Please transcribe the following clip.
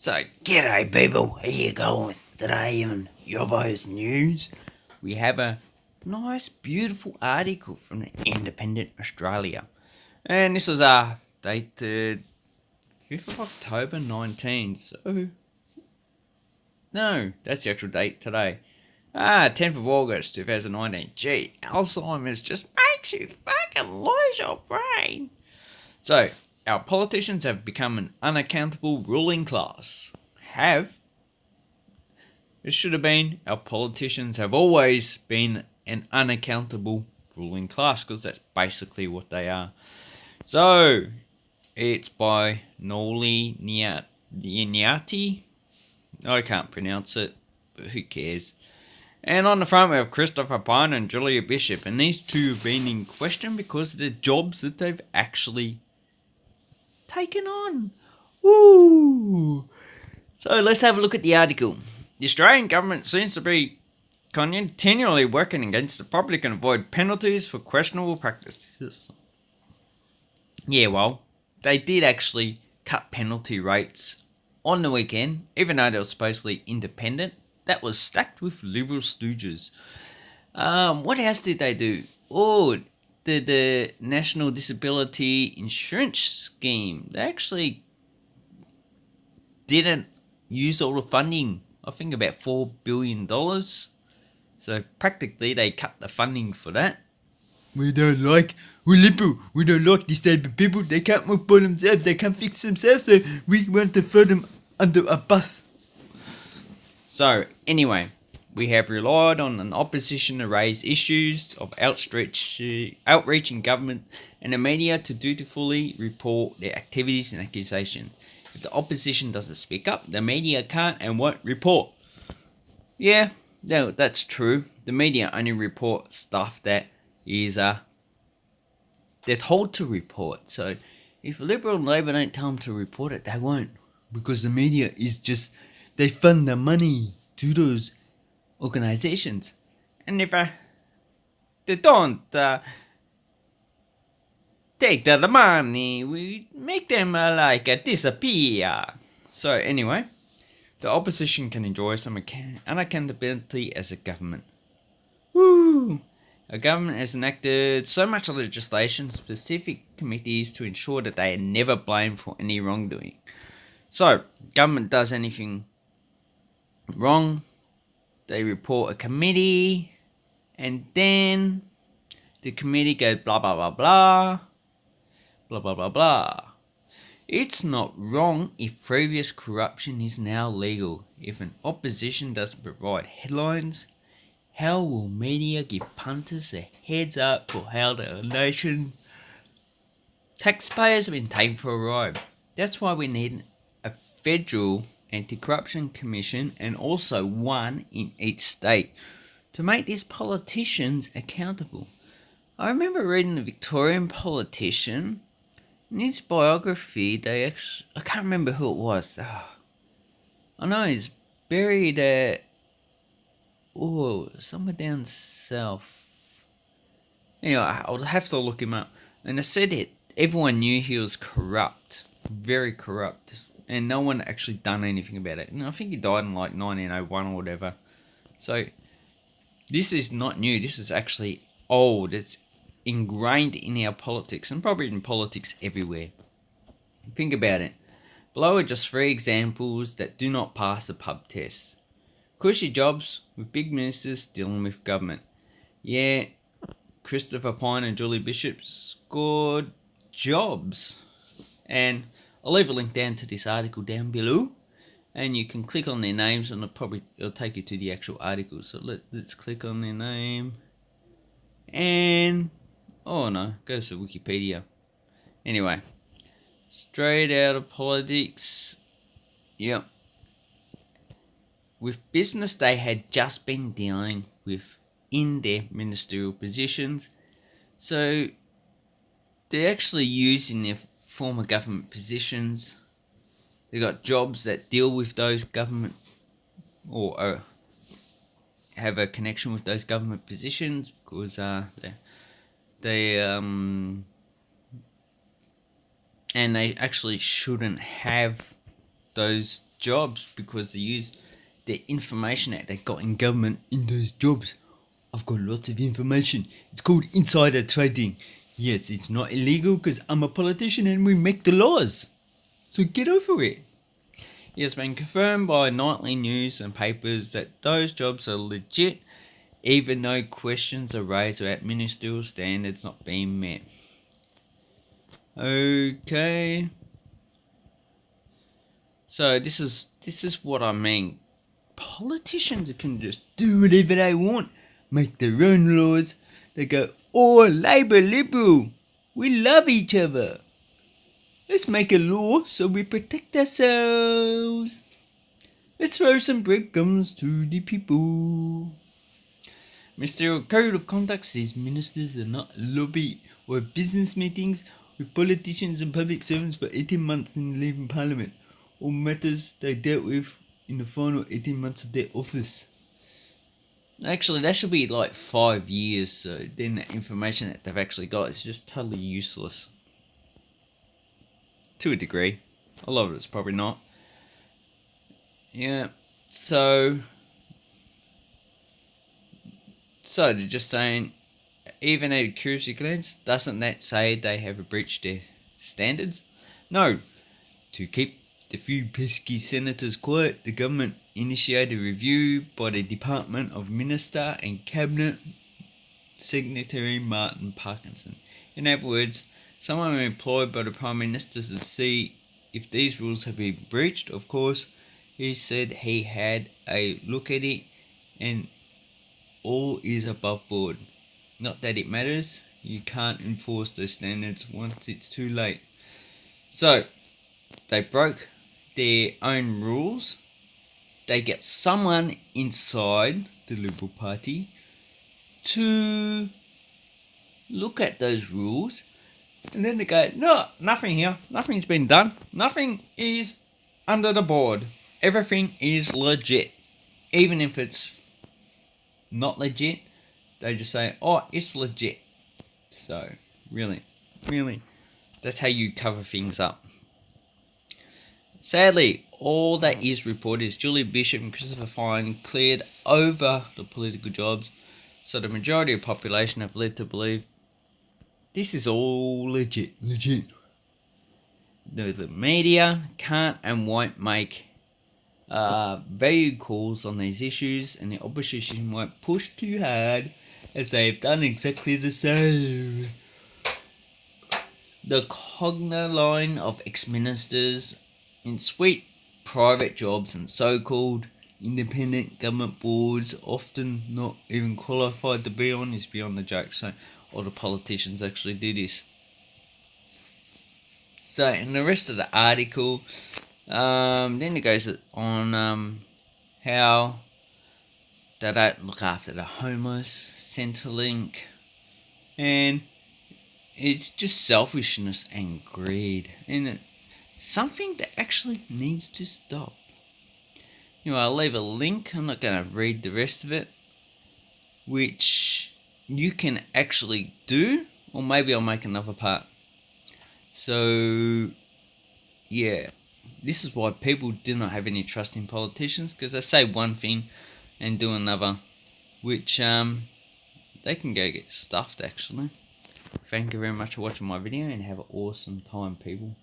So, g'day people, how you going? Today on Yobbo's News, we have a nice, beautiful article from the Independent Australia. And this was dated 5th of October 19, so... No, that's the actual date today. 10th of August 2019. Gee, Alzheimer's just makes you fucking lose your brain. So, our politicians have become an unaccountable ruling class. It should have been, our politicians have always been an unaccountable ruling class, because that's basically what they are. So, it's by Noli Niati. I can't pronounce it, but who cares? And on the front we have Christopher Pyne and Julia Bishop, and these two have been in question because of the jobs that they've actually taken on. Woo! So let's have a look at the article. The Australian government seems to be continually working against the public and avoid penalties for questionable practices. Yeah, well, they did actually cut penalty rates on the weekend, even though they were supposedly independent. That was stacked with Liberal stooges. What else did they do? Oh, the National Disability Insurance Scheme. They actually didn't use all the funding. I think about $4 billion. So practically they cut the funding for that. We're liberal. We don't like disabled people. They can't move by themselves. They can't fix themselves. So we want to throw them under a bus. So anyway, we have relied on an opposition to raise issues of outreach in government and the media to dutifully report their activities and accusations. If the opposition doesn't speak up, the media can't and won't report. Yeah, no, that's true. The media only report stuff that is they're told to report. So if Liberal and Labor don't tell them to report it, they won't, because the media is just, they fund the money to those organizations, and if they don't take the money, we make them disappear. So anyway, the opposition can enjoy some unaccountability as a government. Woo! A government has enacted so much legislation, specific committees to ensure that they are never blamed for any wrongdoing. So, government does anything wrong, they report a committee, and then the committee goes blah blah blah blah, blah blah blah blah. It's not wrong if previous corruption is now legal. If an opposition doesn't provide headlines, how will media give punters a heads up for how the nation taxpayers have been taken for a ride? That's why we need a federal anti-corruption commission, and also one in each state, to make these politicians accountable. I remember reading a Victorian politician. In his biography, I can't remember who it was. I know he's buried at somewhere down south. Anyway, I'll have to look him up. And I said it. Everyone knew he was corrupt, very corrupt, and no one actually done anything about it. And I think he died in like 1901 or whatever. So this is not new. This is actually old. It's ingrained in our politics, and probably in politics everywhere. Think about it. Below are just 3 examples that do not pass the pub test. Cushy jobs with big ministers dealing with government. Yeah, Christopher Pyne and Julie Bishop scored jobs. And I'll leave a link down to this article down below, and you can click on their names, and it'll take you to the actual article. So let's click on their name, and goes to Wikipedia. Anyway, straight out of politics. Yep. With business they had just been dealing with in their ministerial positions, so they're actually using their former government positions. They got jobs that deal with those government, or have a connection with those government positions, because they and they actually shouldn't have those jobs because they use the information that they got in government in those jobs. I've got lots of information. It's called insider trading. Yes, it's not illegal because I'm a politician and we make the laws. So get over it. It has been confirmed by nightly news and papers that those jobs are legit, even though questions are raised about ministerial standards not being met. Okay. So this is what I mean. Politicians can just do whatever they want, make their own laws. They go, "Oh, Labour, Liberal, we love each other. Let's make a law so we protect ourselves. Let's throw some breadcrumbs to the people." Ministerial Code of Conduct says ministers are not lobby or business meetings with politicians and public servants for 18 months in leaving Parliament, or matters they dealt with in the final 18 months of their office. Actually, that should be like 5 years, so then the information that they've actually got is just totally useless. To a degree. A lot of it's probably not. Yeah, so they're just saying, even at a cursory glance, doesn't that say they have breached their standards? No. To keep the few pesky senators quiet, the government initiated a review by the Department of Minister and Cabinet Secretary Martin Parkinson. In other words, someone employed by the Prime Minister to see if these rules have been breached. Of course, he said he had a look at it and all is above board. Not that it matters, you can't enforce those standards once it's too late. So, they broke their own rules. They get someone inside the Liberal Party to look at those rules, and then they go, "No, nothing here. Nothing's been done. Nothing is under the board. Everything is legit." Even if it's not legit, they just say, "Oh, it's legit." So, really, that's how you cover things up. Sadly, all that is reported is Julie Bishop and Christopher Fine cleared over the political jobs, so the majority of the population have led to believe this is all legit. The media can't and won't make value calls on these issues, and the opposition won't push too hard, as they have done exactly the same. The cogna line of ex-ministers in sweet private jobs and so-called independent government boards, often not even qualified to be on, is beyond the joke. So all the politicians actually do this. So in the rest of the article, then it goes on how they don't look after the homeless, Centrelink, and it's just selfishness and greed, and something that actually needs to stop. I'll leave a link. I'm not going to read the rest of it, which you can actually do, or maybe I'll make another part. So, yeah, this is why people do not have any trust in politicians, because they say one thing and do another, which they can go get stuffed actually. Thank you very much for watching my video, and have an awesome time, people.